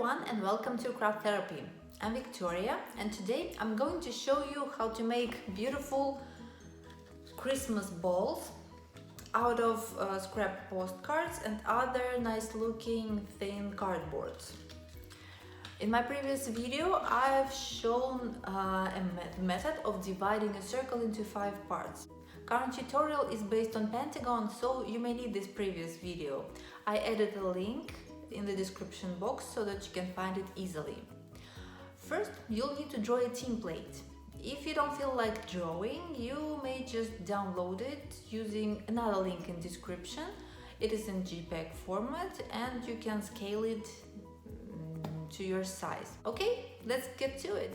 everyone and welcome to Craft Therapy. I'm Victoria and today I'm going to show you how to make beautiful Christmas balls out of scrap postcards and other nice looking thin cardboards. In my previous video I've shown a method of dividing a circle into 5 parts. Current tutorial is based on pentagon, so you may need this previous video. I added a link in the description box so that you can find it easily. First, you'll need to draw a template. If you don't feel like drawing, you may just download it using another link in description. It is in JPEG format and you can scale it to your size. Okay, let's get to it.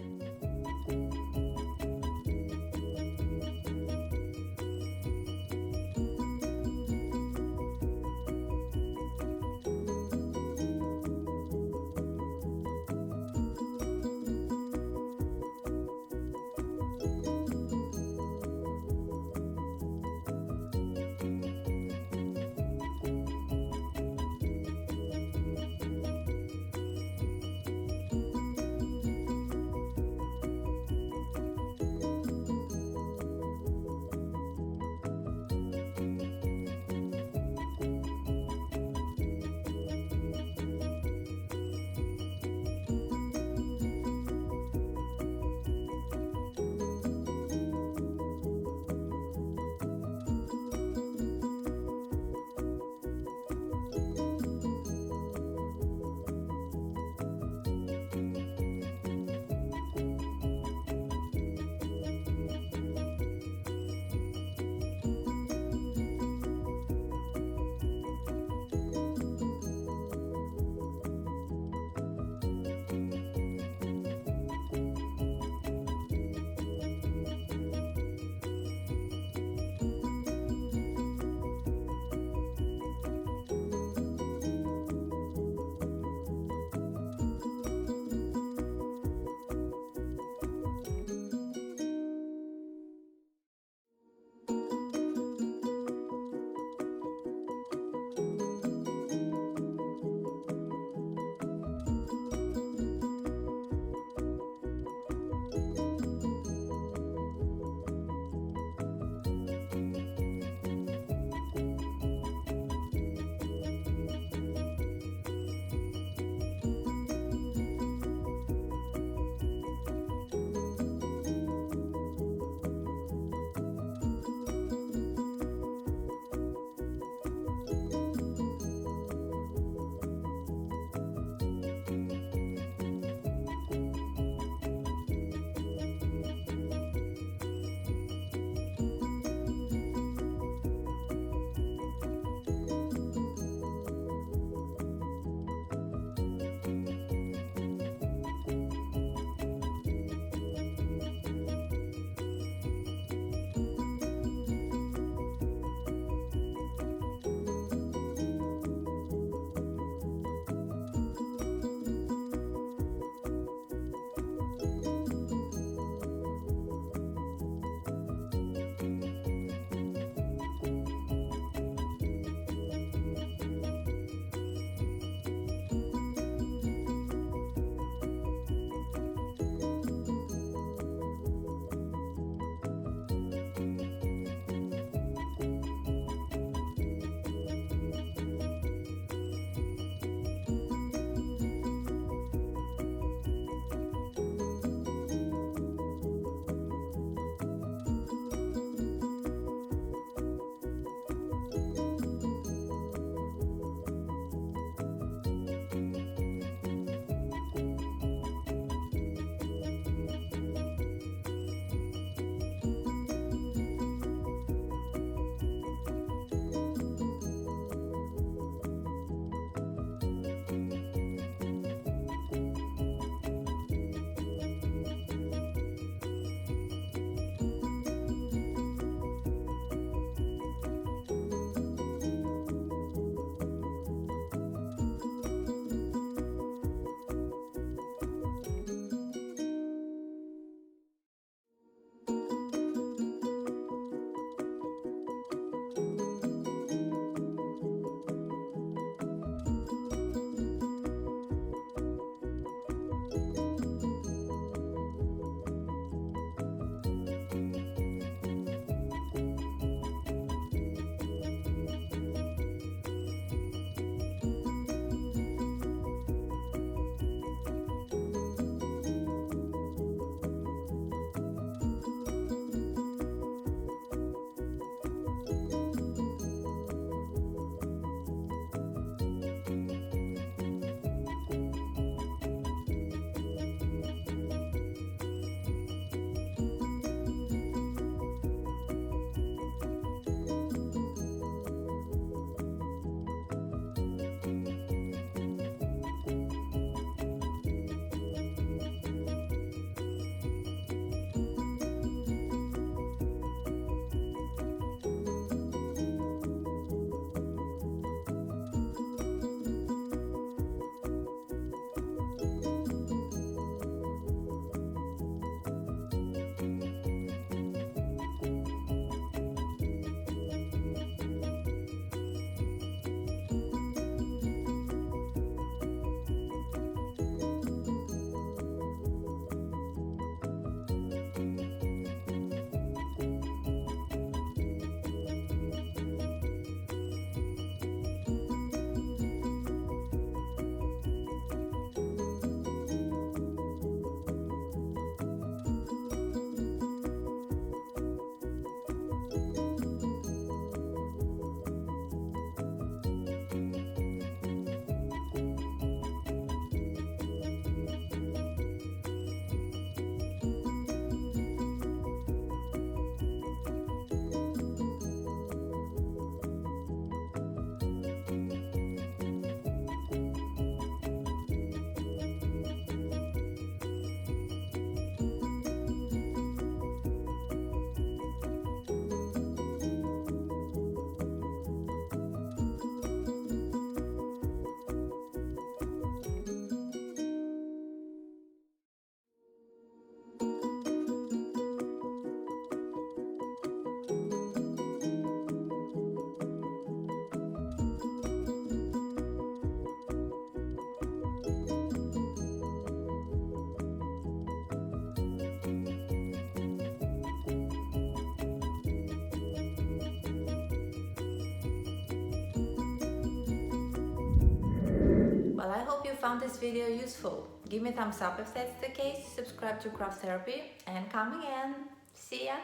found this video useful. Give me a thumbs up if that's the case, subscribe to Craft Therapy, and come again. See ya!